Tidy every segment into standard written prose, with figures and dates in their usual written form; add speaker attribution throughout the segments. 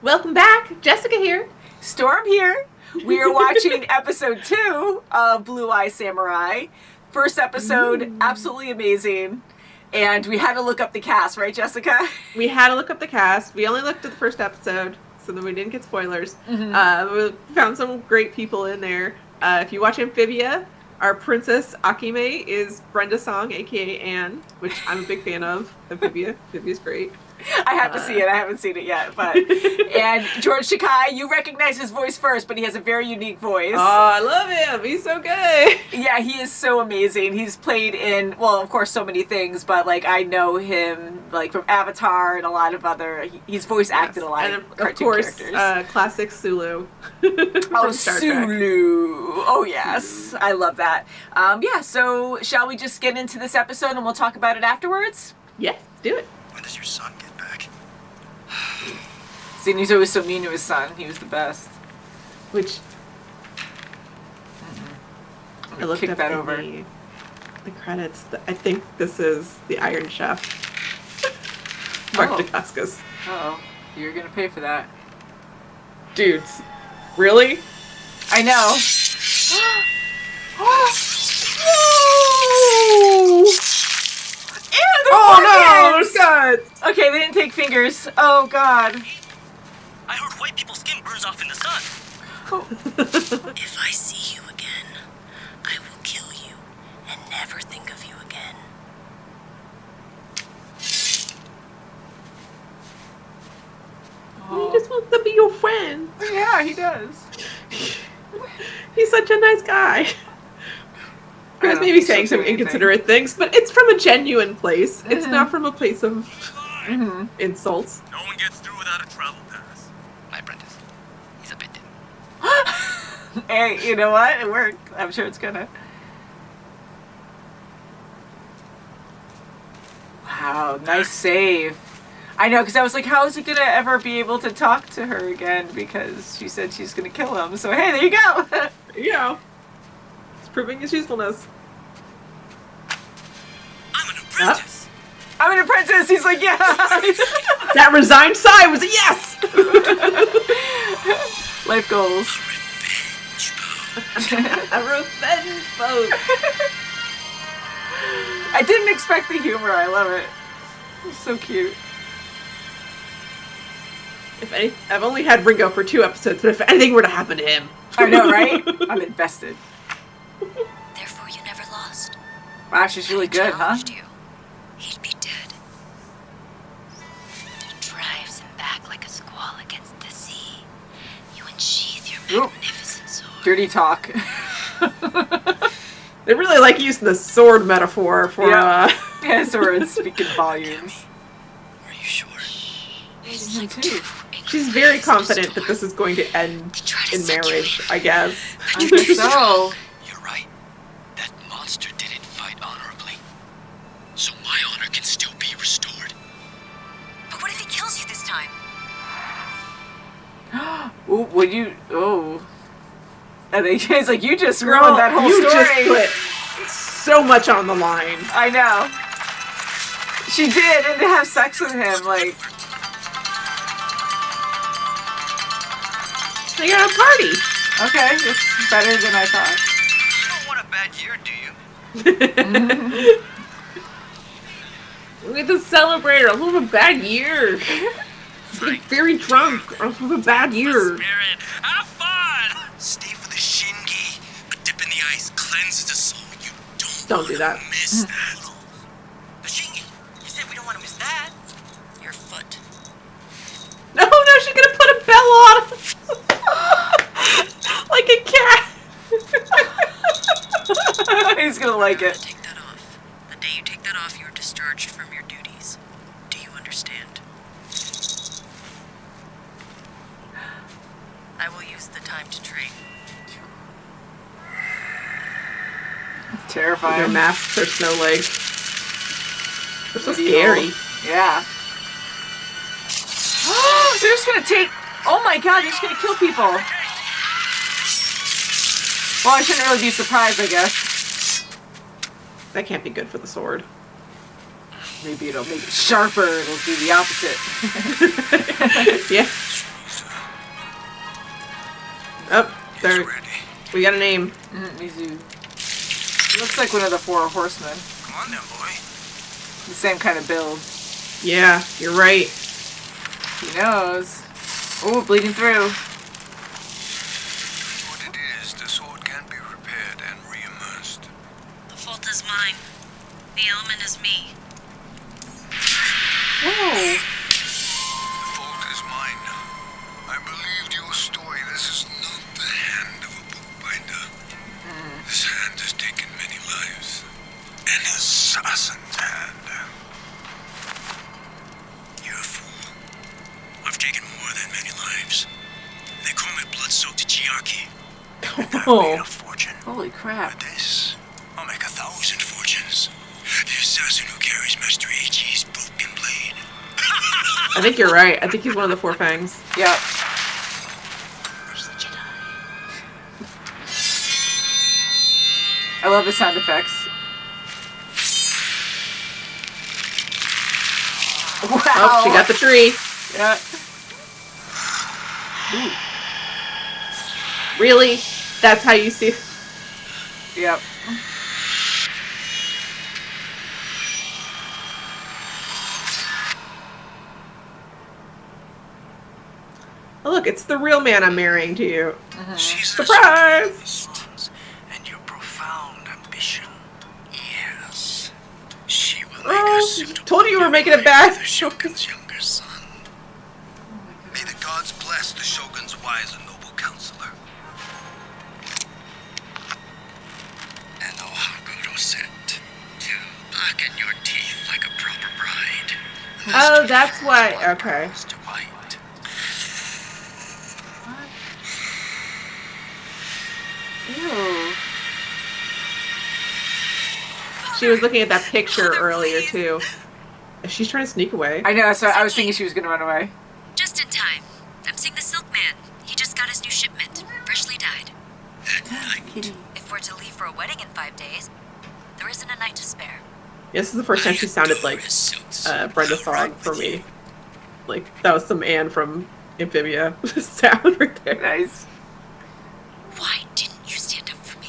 Speaker 1: Welcome back, Jessica here.
Speaker 2: Storm here. We are watching episode 2 of Blue Eye Samurai. First episode, absolutely amazing. And we had to look up the cast, right, Jessica?
Speaker 1: We had to look up the cast. We only looked at the first episode, so that we didn't get spoilers. We found some great people in there. If you watch Amphibia, our princess Akima is Brenda Song, aka Anne, which I'm a big fan of. Amphibia. Amphibia's great.
Speaker 2: I have to see it. I haven't seen it yet. But and George Takei, you recognize his voice first, but he has a very unique voice.
Speaker 1: Oh, I love him. He's so good.
Speaker 2: Yeah, he is so amazing. He's played in, well, of course, so many things, but like I know him like from Avatar and a lot of other. He's voice acted a lot of cartoon characters.
Speaker 1: Classic Sulu.
Speaker 2: Oh, Sulu. Oh, yes. I love that. Yeah, so shall we just get into this episode and we'll talk about it afterwards?
Speaker 1: Yes, do it.
Speaker 3: When does your son get back?
Speaker 2: See, he's always so mean to his son. He was the best.
Speaker 1: Which I looked
Speaker 2: kick
Speaker 1: up
Speaker 2: that
Speaker 1: in
Speaker 2: over.
Speaker 1: the credits. I think this is the Iron Chef. Mark Dacascos.
Speaker 2: Uh-oh. You're gonna pay for that.
Speaker 1: Dudes. Really?
Speaker 2: I know.
Speaker 1: Whoa! Oh no, there's guts!
Speaker 2: Okay, they didn't take fingers. Oh god.
Speaker 3: I heard white people's skin burns off in the sun.
Speaker 4: If I see you again, I will kill you and never think of you again.
Speaker 1: He just wants to be your friend.
Speaker 2: Yeah, he does.
Speaker 1: He's such a nice guy. Chris may be saying some inconsiderate things, but it's from a genuine place. It's not from a place of insults.
Speaker 3: No one gets through without a travel pass. My apprentice. He's a bit dim.
Speaker 2: Hey, you know what? It worked. I'm sure it's gonna. Wow, nice save. I know, because I was like, how is he gonna ever be able to talk to her again? Because she said she's gonna kill him. So hey, there you go.
Speaker 1: There you go. It's proving his usefulness.
Speaker 3: I'm an apprentice.
Speaker 2: I'm an apprentice. He's like, yeah.
Speaker 1: That resigned sigh was a yes!
Speaker 2: Life goals.
Speaker 1: A revenge boat.
Speaker 2: I didn't expect the humor. I love it. It's so cute.
Speaker 1: I've only had Ringo for 2 episodes, but if anything were to happen to him.
Speaker 2: I know, right? I'm invested.
Speaker 4: Therefore you never lost.
Speaker 2: Wow, she's really good, huh?
Speaker 4: You, he'd be dead. It drives him back like a squall against the sea. You unsheath your magnificent sword.
Speaker 2: Dirty talk.
Speaker 1: They really like using the sword metaphor for,
Speaker 2: Yeah, swords speaking volumes.
Speaker 3: Are you sure?
Speaker 4: It's like two
Speaker 1: She's very confident that this is going to end in marriage, I guess.
Speaker 2: I think so.
Speaker 3: You're right. That monster didn't fight honorably. So my honor can still be restored.
Speaker 4: But what if he kills you this time?
Speaker 2: Ooh, would you? Oh. And they, it's like, you just ruined that whole story.
Speaker 1: You just put so much on the line.
Speaker 2: I know. She did, and to have sex with him, like.
Speaker 1: They got a party.
Speaker 2: Okay, it's better than I thought.
Speaker 3: You don't want a bad year, do you?
Speaker 1: We get to celebrate off of a bad year. Get very drunk off of a bad year.
Speaker 3: Spirit, have fun! Stay for the shingi. A dip in the ice cleanses the soul. You
Speaker 1: Don't do that.
Speaker 3: miss that. The shingi. You said we don't want to miss that.
Speaker 4: Your foot.
Speaker 1: No, she's gonna put a bell on him. Like a cat.
Speaker 2: He's gonna like it.
Speaker 4: Take that off. The day you take that off, you're discharged from your duties. Do you understand? I will use the time to train.
Speaker 2: It's
Speaker 1: Their
Speaker 2: terrifying.
Speaker 1: masks are so like... They're so scary.
Speaker 2: Yeah. They're just gonna take. Oh my god, they're just gonna kill people. Well, I shouldn't really be surprised, I guess.
Speaker 1: That can't be good for the sword.
Speaker 2: Maybe it'll make it sharper. It'll do the opposite.
Speaker 1: Yeah. There. We got a name.
Speaker 2: Mizu. Looks like one of the 4 horsemen.
Speaker 5: Come on now, boy.
Speaker 2: The same kind of build.
Speaker 1: Yeah, you're right.
Speaker 2: He knows. Oh, bleeding through.
Speaker 5: What it is, the sword can be repaired and re-immersed.
Speaker 4: The fault is mine. The element is me.
Speaker 2: Whoa.
Speaker 5: The fault is mine. I believed your story. This is not the hand of a bookbinder. This hand has taken many lives. An assassin's hand.
Speaker 3: You're a fool. I've taken more than many lives. They call me blood-soaked Chiaki.
Speaker 5: I've
Speaker 1: Oh.
Speaker 5: made a fortune.
Speaker 2: Holy crap.
Speaker 5: With this, I'll make 1,000
Speaker 3: Fortunes. The assassin who carries Master Eiichi's broken blade.
Speaker 1: I think you're right. I think he's one of the 4 fangs.
Speaker 2: Yep. I love the sound effects. Wow.
Speaker 1: Oh, she got the tree.
Speaker 2: Yeah.
Speaker 1: Really? That's how you see.
Speaker 2: Yep.
Speaker 1: Oh, look, it's the real man I'm marrying to you.
Speaker 5: She's
Speaker 1: Surprise!
Speaker 5: and your profound ambition.
Speaker 3: Yes. She will make
Speaker 1: Oh,
Speaker 3: us suitable.
Speaker 1: told you were making it bad.
Speaker 3: The Shogun's younger son.
Speaker 5: May the gods bless the Shogun's wise and noble counselor.
Speaker 3: And Ohaguro said to blacken your teeth like a proper bride.
Speaker 1: Oh, that's why. Okay.
Speaker 3: To white.
Speaker 2: Ew.
Speaker 1: She was looking at that picture earlier, too. She's trying to sneak away.
Speaker 2: I know, so I was thinking she was gonna run away.
Speaker 4: Just in time. I'm seeing the Silk Man. He just got his new shipment. Freshly dyed. If we're to leave for a wedding in 5 days, there isn't a night to spare.
Speaker 1: Yeah, this is the first time she sounded like Brenda Song for me. Like, that was some Anne from Amphibia sound right there.
Speaker 2: Nice.
Speaker 4: Why didn't you stand up for me?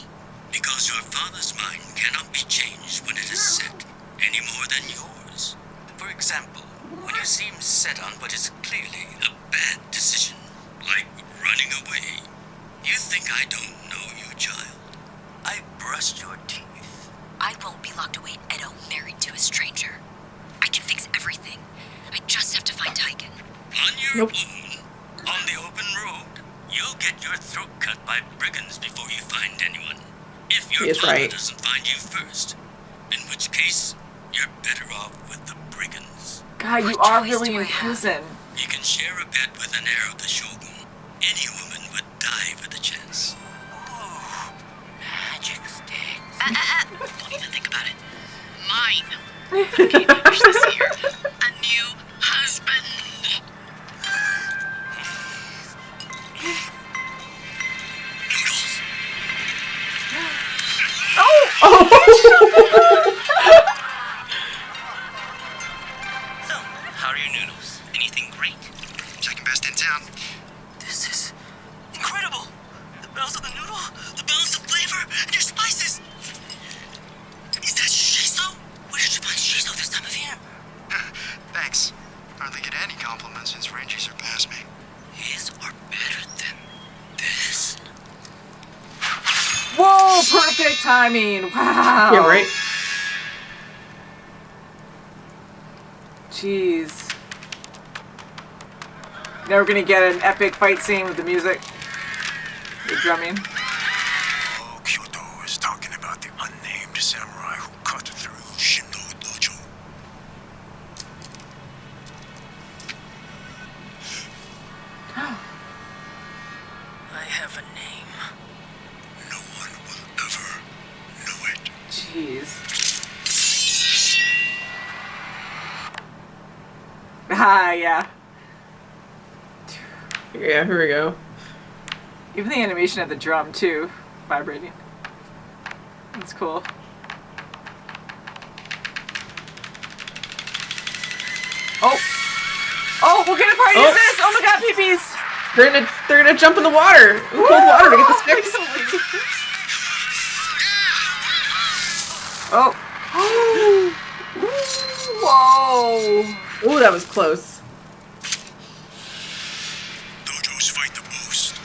Speaker 3: Because your father's mind cannot be changed when it is set, any more than yours. For example, when you seem set on what is clearly a bad decision, like running away, you think I don't know you, child. I brushed your teeth.
Speaker 4: I won't be locked away in Edo married to a stranger. I can fix everything. I just have to find Taiken.
Speaker 3: On your
Speaker 1: Nope.
Speaker 3: own, on the open road, you'll get your throat cut by brigands before you find anyone. If
Speaker 1: He
Speaker 3: your
Speaker 1: is
Speaker 3: father
Speaker 1: right.
Speaker 3: doesn't find you first, in which case, you're better off with the brigands.
Speaker 2: God, you
Speaker 4: What
Speaker 2: are
Speaker 4: choice
Speaker 2: really
Speaker 4: do I
Speaker 2: in
Speaker 4: have?
Speaker 2: prison.
Speaker 3: You can share a bed with an heir of the Shogun. Any woman would die for the chance.
Speaker 5: Magic sticks.
Speaker 4: Don't even think about it. Mine. Okay, push this here. A new husband.
Speaker 3: Noodles. So, how are your noodles? Anything great?
Speaker 5: Second best in town.
Speaker 3: This is incredible. The bells of the noodle, the balance of flavor, and your spices. Is that shiso? Where did you find shiso this time of year?
Speaker 5: Thanks. Hardly get any compliments since Renji surpassed me.
Speaker 3: His are better than this.
Speaker 2: Whoa, perfect timing. Wow.
Speaker 1: Yeah, right?
Speaker 2: Jeez. Now we're gonna get an epic fight scene with the music. The drumming.
Speaker 5: Oh, Kyoto is talking about the unnamed samurai who cut through Shindo Dojo.
Speaker 3: I have a name. No one will ever know it.
Speaker 2: Jeez. Ah, yeah.
Speaker 1: Yeah, here we go.
Speaker 2: Even the animation of the drum, too. Vibrating. That's cool. Oh! Oh, what kind of party is this? Oh my god, peepees!
Speaker 1: They're gonna jump in the water, in cold water to get the sticks.
Speaker 2: Oh. Whoa.
Speaker 1: Ooh, that was close.
Speaker 5: Dojos fight the most.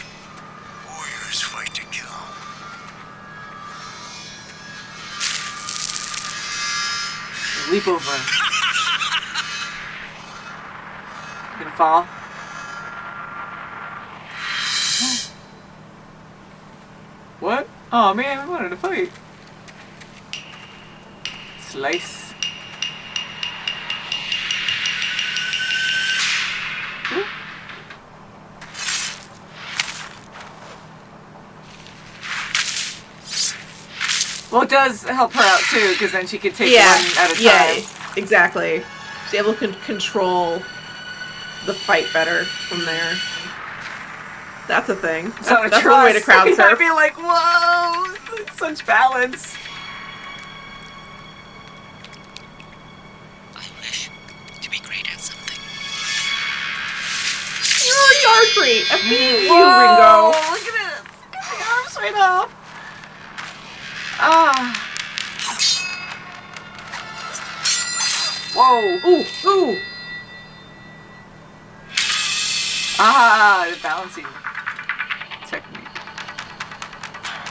Speaker 5: Warriors fight to kill.
Speaker 2: Leap over. Gonna fall. What? Oh man, we wanted to fight. Slice. Ooh. Well, it does help her out too, because then she could take one at a time.
Speaker 1: Yeah, exactly. She's able to control the fight better from there. That's a thing. That's one way to crowd surf.
Speaker 2: I'd be like, whoa, such balance.
Speaker 3: I wish to be great at something.
Speaker 1: You're a yard crate. A beat you,
Speaker 2: Whoa,
Speaker 1: Ringo.
Speaker 2: look at it. Look at the arms right off. Ah. Whoa.
Speaker 1: Ooh, ooh.
Speaker 2: Ah, the balancing technique.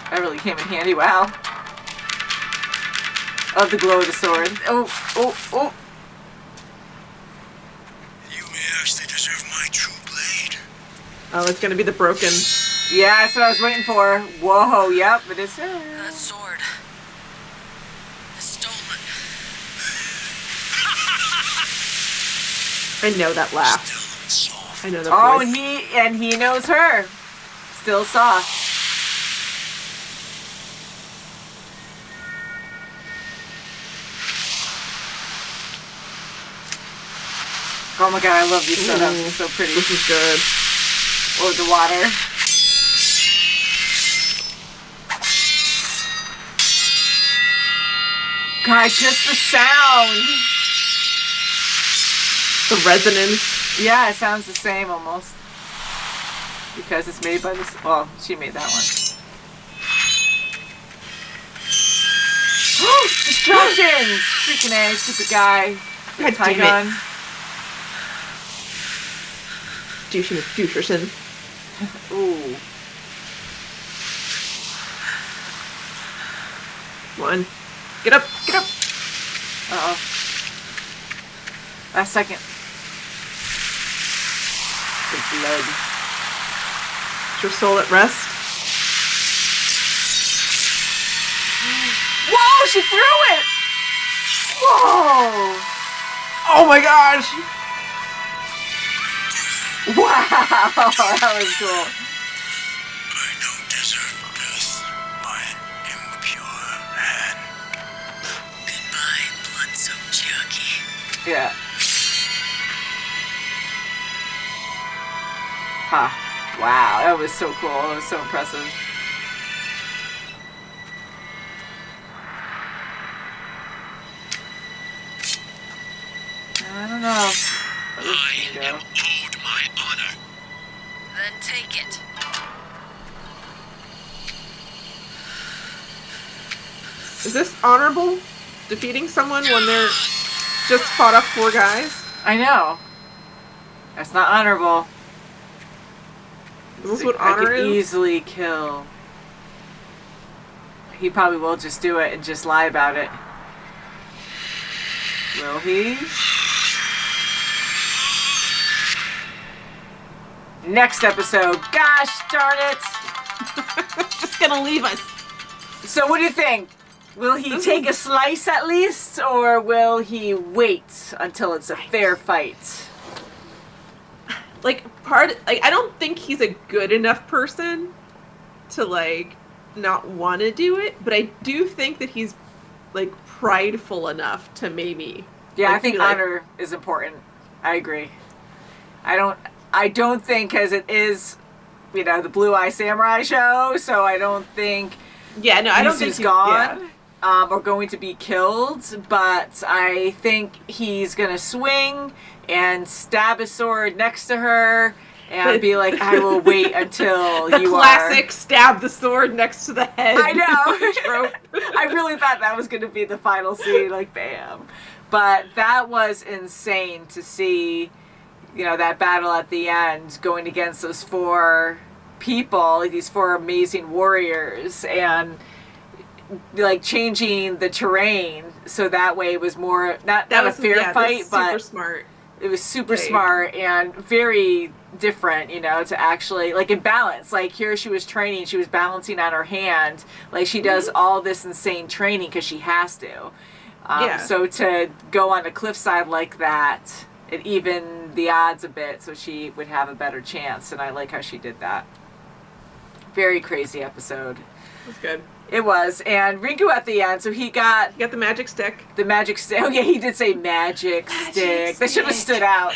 Speaker 2: That really came in handy. Wow. Of the glow of the sword. Oh, oh, oh.
Speaker 5: You may actually deserve my true blade.
Speaker 1: Oh, it's gonna be the broken.
Speaker 2: Yeah, that's what I was waiting for. Whoa, yep, it is.
Speaker 4: That sword is stolen.
Speaker 1: I know that laugh.
Speaker 5: Still soft.
Speaker 1: I know that
Speaker 2: Oh,
Speaker 1: voice.
Speaker 2: and he knows her. Still soft. Oh my god, I love these setups. They're so pretty.
Speaker 1: This is good.
Speaker 2: Oh, the water. God, just the sound.
Speaker 1: The resonance.
Speaker 2: Yeah, it sounds the same almost. Because it's made by this. Well, she made that one. Distractions! Freaking A, stupid guy.
Speaker 1: God
Speaker 2: Tie
Speaker 1: damn it.
Speaker 2: gun.
Speaker 1: Douchey McDoucherson.
Speaker 2: Ooh.
Speaker 1: One. Get up! Get up!
Speaker 2: Uh-oh. Last second. The blood.
Speaker 1: Is your soul at rest?
Speaker 2: Whoa, she threw it! Whoa!
Speaker 1: Oh my gosh!
Speaker 2: Wow, that was cool.
Speaker 5: I don't deserve death by an impure hand.
Speaker 3: Goodbye, blood-soaked jockey.
Speaker 2: Yeah. Ha. Wow, that was so cool. That was so impressive. I don't know.
Speaker 3: I am owed my honor.
Speaker 4: Then take it.
Speaker 1: Is this honorable? Defeating someone when they're just fought off 4 guys?
Speaker 2: I know. That's not honorable.
Speaker 1: Is this what
Speaker 2: I
Speaker 1: honor
Speaker 2: could
Speaker 1: is?
Speaker 2: easily kill. He probably will just do it and just lie about it. Will he? Next episode. Gosh darn it!
Speaker 1: Just gonna leave us.
Speaker 2: So what do you think? Will he take a slice at least, or will he wait until it's a fair fight?
Speaker 1: Like, I don't think he's a good enough person to, like, not want to do it, but I do think that he's, like, prideful enough to maybe.
Speaker 2: Yeah,
Speaker 1: like,
Speaker 2: I think
Speaker 1: be like,
Speaker 2: honor is important. I agree. I don't think, because it is, you know, the Blue Eye Samurai show, so I don't think
Speaker 1: Yeah, no, I don't think
Speaker 2: he's
Speaker 1: he's
Speaker 2: gone.
Speaker 1: Yeah.
Speaker 2: Or going to be killed, but I think he's gonna swing and stab his sword next to her and be like, I will wait until
Speaker 1: the
Speaker 2: you
Speaker 1: classic stab the sword next to the head.
Speaker 2: I know.
Speaker 1: trope.
Speaker 2: I really thought that was going to be the final scene, like, bam. But that was insane to see, you know, that battle at the end going against those 4 people, these 4 amazing warriors, and like changing the terrain so that way it was more not a fair fight, but
Speaker 1: super smart.
Speaker 2: It was super smart and very different, you know, to actually, like, in balance. Like, here she was training, she was balancing on her hand. Like, she does all this insane training because she has to. So to go on a cliffside like that, it evened the odds a bit so she would have a better chance. And I like how she did that. Very crazy episode.
Speaker 1: It was good.
Speaker 2: It was. And Rinku at the end, so he got
Speaker 1: the magic stick.
Speaker 2: The magic stick. Oh, yeah, he did say magic stick. That should have stood out.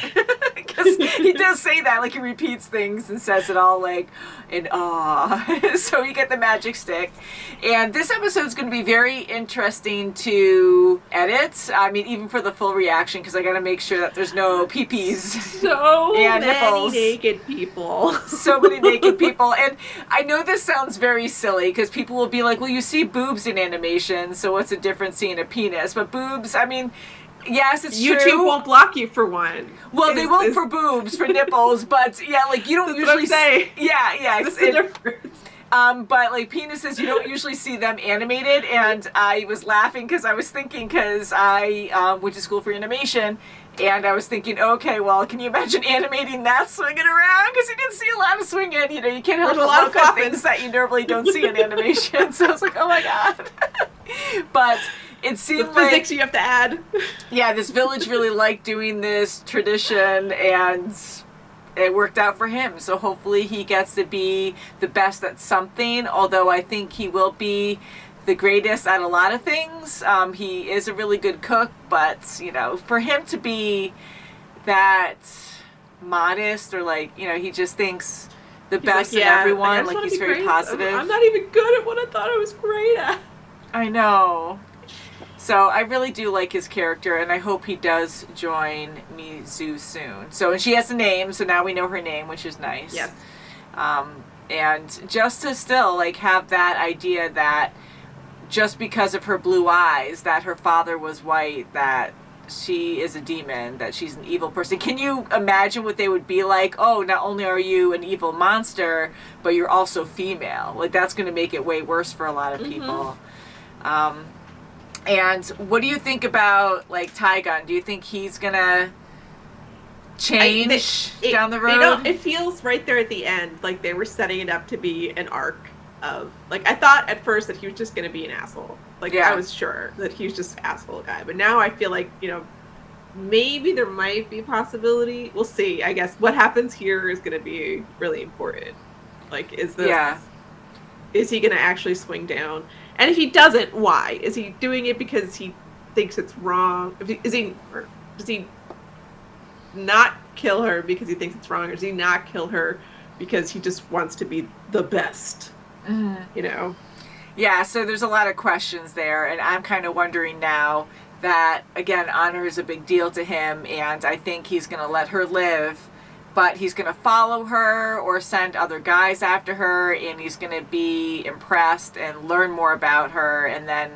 Speaker 2: Because he does say that. Like, he repeats things and says it all, like, in awe. So you get the magic stick. And this episode's going to be very interesting to edit. I mean, even for the full reaction, because I got to make sure that there's no peepees
Speaker 1: So
Speaker 2: and
Speaker 1: many
Speaker 2: nipples.
Speaker 1: naked people.
Speaker 2: So many naked people. And I know this sounds very silly, because people will be like, well, you see boobs in animation, so what's the difference seeing a penis? But boobs, I mean, yes, it's
Speaker 1: YouTube
Speaker 2: true.
Speaker 1: won't block you for one.
Speaker 2: Well, they won't for boobs, for nipples, but yeah, like, you don't usually
Speaker 1: say.
Speaker 2: Yeah,
Speaker 1: That's the difference.
Speaker 2: But like penises, you don't usually see them animated, and I was laughing because I was thinking, because I went to school for animation, and I was thinking, okay, well, can you imagine animating that swinging around? Because you didn't see a lot of swinging. You know, you can't help but look at things that you normally don't see in animation. So I was like, oh my god. But it seemed
Speaker 1: the physics you have to add.
Speaker 2: Yeah, this village really liked doing this tradition, and it worked out for him. So hopefully he gets to be the best at something, although I think he will be the greatest at a lot of things. He is a really good cook, but, you know, for him to be that modest, or like, you know, he just thinks the best in everyone, like he's very positive.
Speaker 1: I'm not even good at what I thought I was great at.
Speaker 2: I know. So I really do like his character, and I hope he does join Mizu soon. So, and she has a name, so now we know her name, which is nice.
Speaker 1: Yes.
Speaker 2: And just to still, like, have that idea that just because of her blue eyes, that her father was white, that she is a demon, that she's an evil person. Can you imagine what they would be like? Oh, not only are you an evil monster, but you're also female. Like, that's going to make it way worse for a lot of people. And what do you think about, like, Tygun? Do you think he's going to change down the road?
Speaker 1: It feels right there at the end like they were setting it up to be an arc of, like, I thought at first that he was just going to be an asshole. Like, I was sure that he was just an asshole guy. But now I feel like, you know, maybe there might be a possibility. We'll see. I guess what happens here is going to be really important. Like, is he going to actually swing down? And if he doesn't, why? Is he doing it because he thinks it's wrong? Does he not kill her because he thinks it's wrong? Or does he not kill her because he just wants to be the best? You know?
Speaker 2: Yeah, so there's a lot of questions there, and I'm kind of wondering now that, again, honor is a big deal to him, and I think he's going to let her live, but he's going to follow her or send other guys after her, and he's going to be impressed and learn more about her, and then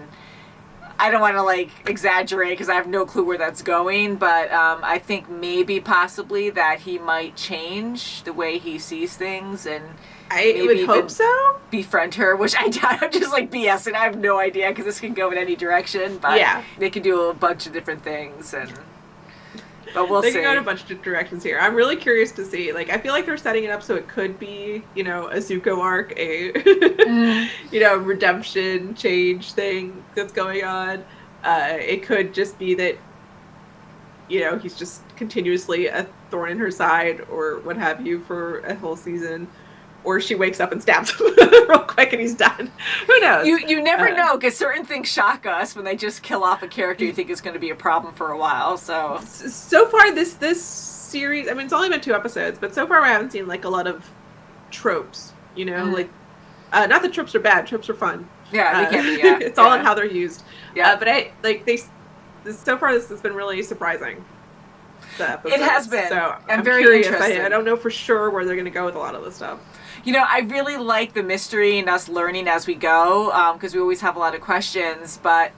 Speaker 2: I don't want to, like, exaggerate because I have no clue where that's going, but I think maybe possibly that he might change the way he sees things, and
Speaker 1: I would hope so.
Speaker 2: Befriend her, which I'm just like BSing. I have no idea because this can go in any direction, but they can do a bunch of different things, but we'll see.
Speaker 1: They can go in a bunch of directions here. I'm really curious to see. Like, I feel like they're setting it up so it could be, you know, a Zuko arc, you know, redemption, change thing that's going on. It could just be that, you know, he's just continuously a thorn in her side or what have you for a whole season. Or she wakes up and stabs him real quick and he's done. Who knows?
Speaker 2: You never know, because certain things shock us when they just kill off a character you think is going to be a problem for a while. So
Speaker 1: far, this series, I mean, it's only been 2 episodes, but so far I haven't seen, like, a lot of tropes, you know? Like, not that tropes are bad, tropes are fun.
Speaker 2: Yeah, they can be,
Speaker 1: It's all in how they're used.
Speaker 2: Yeah.
Speaker 1: But so far this has been really surprising. the episodes.
Speaker 2: It has been.
Speaker 1: So
Speaker 2: I'm
Speaker 1: I'm
Speaker 2: very
Speaker 1: curious.
Speaker 2: interested.
Speaker 1: I don't know for sure where they're going to go with a lot of this stuff.
Speaker 2: You know, I really like the mystery and us learning as we go, because we always have a lot of questions, but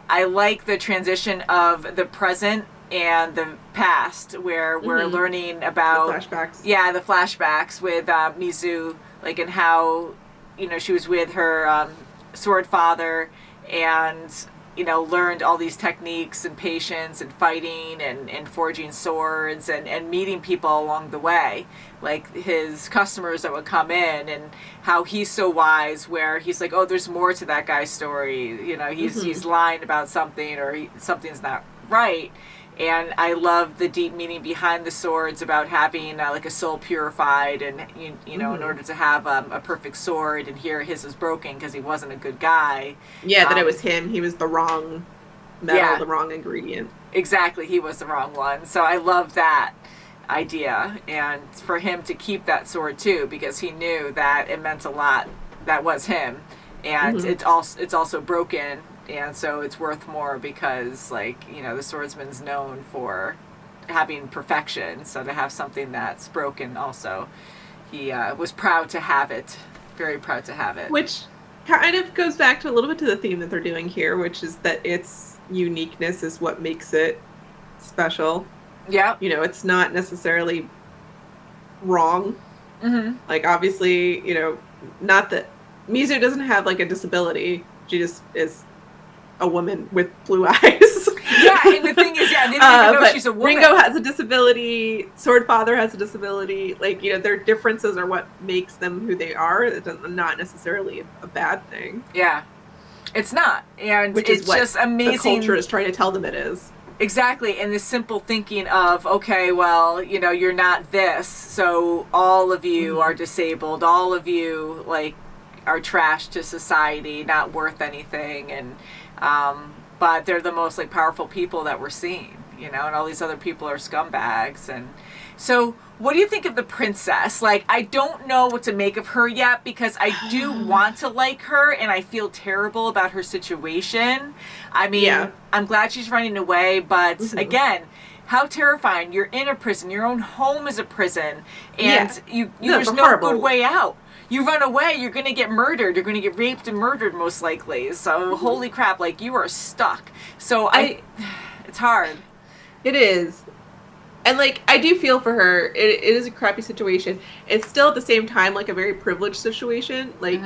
Speaker 2: I like the transition of the present and the past, where we're learning about
Speaker 1: the flashbacks.
Speaker 2: Yeah, the flashbacks with Mizu, like, and how, you know, she was with her sword father and, you know, learned all these techniques and patience and fighting and forging swords and meeting people along the way, like his customers that would come in, and how he's so wise, where he's like, oh, there's more to that guy's story, you know, he's lying about something, or something's not right. And I love the deep meaning behind the swords about having like a soul purified, and you know, in order to have a perfect sword. And here his was broken because he wasn't a good guy.
Speaker 1: Yeah, that it was him. He was the wrong metal, the wrong ingredient.
Speaker 2: Exactly, he was the wrong one. So I love that idea, and for him to keep that sword too, because he knew that it meant a lot. That was him, and it's also broken. And so it's worth more because, like, you know, the swordsman's known for having perfection. So to have something that's broken also, he was proud to have it. Very proud to have it.
Speaker 1: Which kind of goes back to a little bit to the theme that they're doing here, which is that its uniqueness is what makes it special.
Speaker 2: Yeah.
Speaker 1: You know, it's not necessarily wrong. Like, obviously, you know, not that Mizu doesn't have, like, a disability. She just is a woman with blue eyes.
Speaker 2: Yeah, and the thing is, I didn't even know she's a woman.
Speaker 1: Ringo has a disability. Sword Father has a disability. Like, you know, their differences are what makes them who they are. It's not necessarily a bad thing.
Speaker 2: Yeah, it's not, and
Speaker 1: which
Speaker 2: it's
Speaker 1: is what
Speaker 2: just amazing.
Speaker 1: The culture is trying to tell them it is.
Speaker 2: Exactly, and the simple thinking of, okay, well, you know, you're not this, so all of you are disabled. All of you, like, are trash to society, not worth anything, and but they're the most, like, powerful people that we're seeing, you know, and all these other people are scumbags. And so what do you think of the princess? Like, I don't know what to make of her yet, because I do want to like her, and I feel terrible about her situation. I mean, I'm glad she's running away, but again, how terrifying. You're in a prison, your own home is a prison, and there's no good way out. You run away, you're going to get murdered. You're going to get raped and murdered, most likely. So, holy crap, like, you are stuck. So, it's hard.
Speaker 1: It is. And, like, I do feel for her. It is a crappy situation. It's still, at the same time, like, a very privileged situation. Like,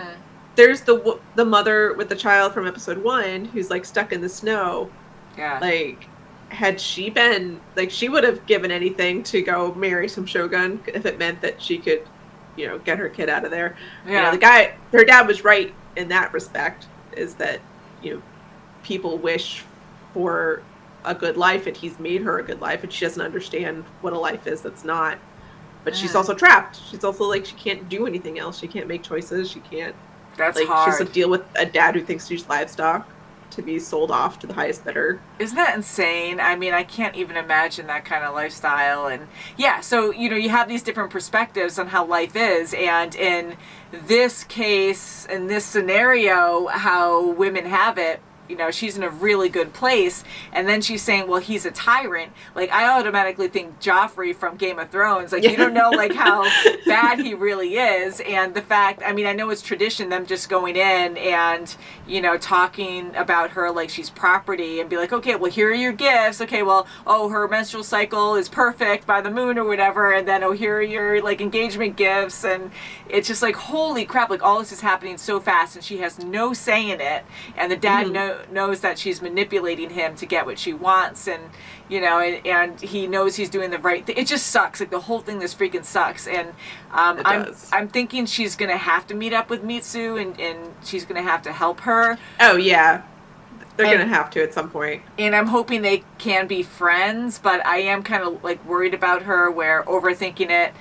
Speaker 1: there's the mother with the child from episode 1 who's, like, stuck in the snow.
Speaker 2: Yeah.
Speaker 1: Like, had she been, like, she would have given anything to go marry some shogun if it meant that she could, you know, get her kid out of there.
Speaker 2: Yeah.
Speaker 1: You know, her dad was right in that respect, is that, you know, people wish for a good life, and he's made her a good life, and she doesn't understand what a life is that's not. But she's also trapped. She's also, like, she can't do anything else. She can't make choices. She can't.
Speaker 2: That's
Speaker 1: like,
Speaker 2: hard.
Speaker 1: She has to deal with a dad who thinks she's livestock to be sold off to the highest bidder.
Speaker 2: Isn't that insane? I mean, I can't even imagine that kind of lifestyle. And yeah, so, you know, you have these different perspectives on how life is. And in this case, in this scenario, how women have it, you know, she's in a really good place, and then she's saying, well, he's a tyrant. Like, I automatically think Joffrey from Game of Thrones. Like, you don't know, like, how bad he really is. And the fact, I mean, I know it's tradition, them just going in and, you know, talking about her like she's property, and be like, okay, well, here are your gifts. Okay, well, oh, her menstrual cycle is perfect by the moon or whatever, and then, oh, here are your, like, engagement gifts. And it's just like, holy crap, like, all this is happening so fast, and she has no say in it. And the dad knows that she's manipulating him to get what she wants, and, you know, and he knows he's doing the right thing. It just sucks. Like, the whole thing, this freaking sucks. And I'm thinking she's gonna have to meet up with Mitsu, and she's gonna have to help her.
Speaker 1: Oh yeah, they're gonna have to at some point.
Speaker 2: And I'm hoping they can be friends, but I am kind of, like, worried about her, where overthinking it,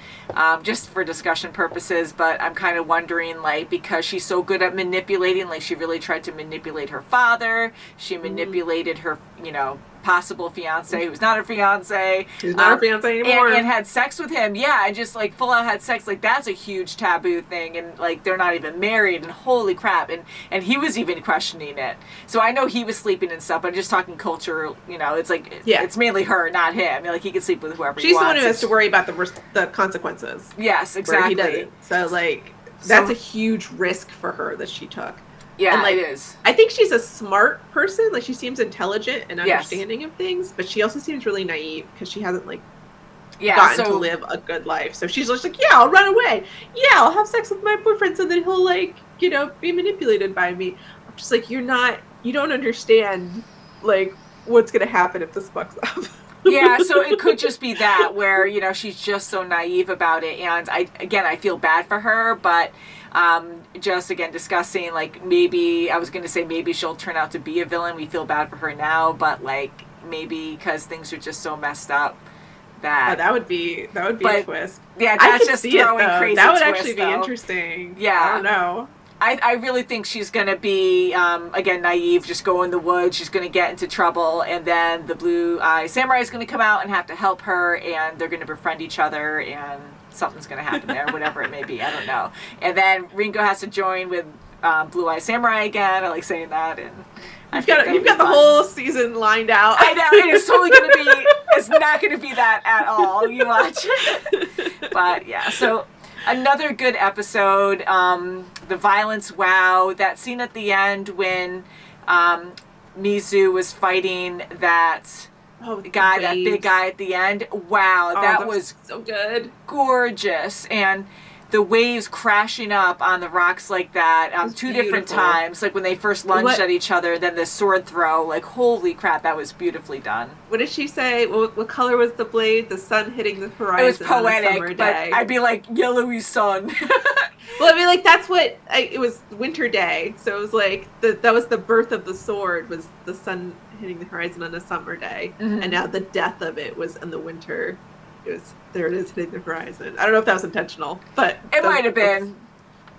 Speaker 2: just for discussion purposes. But I'm kind of wondering, like, because she's so good at manipulating, like, she really tried to manipulate her father. She manipulated her, you know, possible fiance who's not her fiance.
Speaker 1: Who's not her fiance anymore.
Speaker 2: And had sex with him. Yeah, and just like full out had sex. Like that's a huge taboo thing. And like they're not even married. And holy crap. And he was even questioning it. So I know he was sleeping and stuff. But I'm just talking culture. You know, it's like it's mainly her, not him. Like he can sleep with whoever he wants.
Speaker 1: She's the one who has to worry about the consequences.
Speaker 2: Yes, exactly.
Speaker 1: Where he doesn't. So like that's a huge risk for her that she took.
Speaker 2: Yeah,
Speaker 1: and, like,
Speaker 2: it is.
Speaker 1: I think she's a smart person. Like, she seems intelligent and understanding of things, but she also seems really naive because she hasn't, like, gotten to live a good life. So she's just like, yeah, I'll run away. Yeah, I'll have sex with my boyfriend so that he'll, like, you know, be manipulated by me. I'm just like, you don't understand, like, what's going to happen if this fucks up.
Speaker 2: Yeah, so it could just be that where, you know, she's just so naive about it. And I feel bad for her, but just again discussing like maybe she'll turn out to be a villain. We feel bad for her now, but like maybe because things are just so messed up that
Speaker 1: would be a twist.
Speaker 2: Yeah, that's just throwing crazy.
Speaker 1: That would actually be interesting.
Speaker 2: Yeah,
Speaker 1: I don't know.
Speaker 2: I really think she's going to be, again, naive, just go in the woods. She's going to get into trouble, and then the Blue-Eye Samurai is going to come out and have to help her, and they're going to befriend each other, and something's going to happen there, whatever it may be. I don't know. And then Ringo has to join with Blue-Eye Samurai again. I like saying that. And
Speaker 1: you've got the whole season lined out.
Speaker 2: I know. It is totally going to be, it's not going to be that at all. You watch. But, yeah, so... Another good episode. The violence, wow. That scene at the end when Mizu was fighting that guy, that big guy at the end. Wow, that was
Speaker 1: so good.
Speaker 2: Gorgeous. And the waves crashing up on the rocks like that two different times. Like when they first lunged at each other, then the sword throw. Like, holy crap, that was beautifully done.
Speaker 1: What did she say? What color was the blade? The sun hitting the horizon.
Speaker 2: It was poetic,
Speaker 1: on a summer
Speaker 2: but
Speaker 1: day.
Speaker 2: I'd be like, yellowy sun.
Speaker 1: Well, I mean, like, that's what... it was winter day, so it was like... that was the birth of the sword, was the sun hitting the horizon on a summer day. Mm-hmm. And now the death of it was in the winter. There it is, hitting the horizon. I don't know if that was intentional, but...
Speaker 2: It might have been.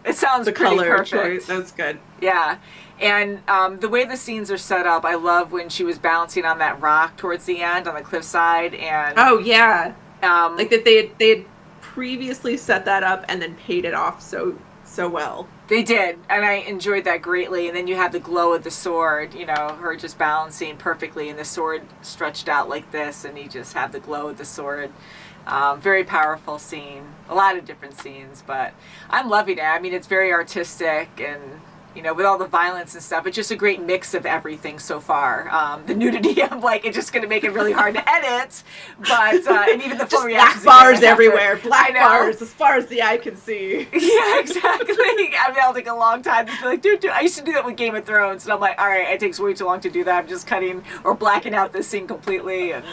Speaker 2: It sounds pretty perfect.
Speaker 1: Choice. That was good.
Speaker 2: Yeah. And the way the scenes are set up, I love when she was balancing on that rock towards the end on the cliffside. And
Speaker 1: oh, yeah. Like that they had previously set that up and then paid it off so well.
Speaker 2: They did, and I enjoyed that greatly. And then you have the glow of the sword, you know, her just balancing perfectly, and the sword stretched out like this, and you just have the glow of the sword. Very powerful scene. A lot of different scenes, but I'm loving it. I mean, it's very artistic, and you know, with all the violence and stuff, it's just a great mix of everything so far. The nudity, I'm like, it's just going to make it really hard to edit, but and even the full reactions.
Speaker 1: Black bars everywhere, black bars as far as the eye can see.
Speaker 2: Yeah, exactly. I mean, that'll take a long time to be like, dude, I used to do that with Game of Thrones, and I'm like, all right, it takes way too long to do that. I'm just cutting or blacking out this scene completely, and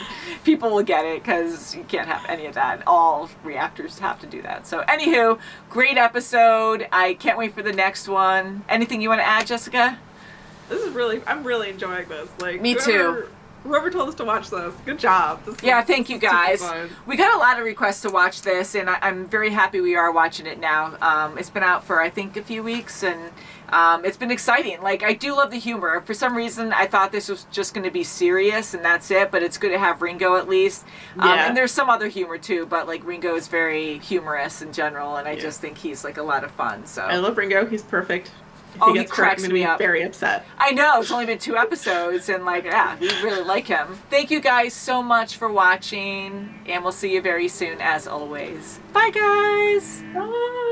Speaker 2: people will get it because you can't have any of that. All reactors have to do that. So, anywho, great episode. I can't wait for the next one. Anything you want to add, Jessica?
Speaker 1: I'm really enjoying this. Like,
Speaker 2: me too.
Speaker 1: Whoever told us to watch this, good job.
Speaker 2: Thank you guys. We got a lot of requests to watch this, and I'm very happy we are watching it now. It's been out for, I think, a few weeks, and it's been exciting. Like, I do love the humor. For some reason, I thought this was just going to be serious, and that's it, but it's good to have Ringo at least. And there's some other humor, too, but, like, Ringo is very humorous in general, and I just think he's, like, a lot of fun. So
Speaker 1: I love Ringo. He's perfect.
Speaker 2: He cracks me up.
Speaker 1: Very upset.
Speaker 2: I know. It's only been 2 episodes, and like, yeah, we really like him. Thank you guys so much for watching, and we'll see you very soon, as always. Bye, guys.
Speaker 1: Bye.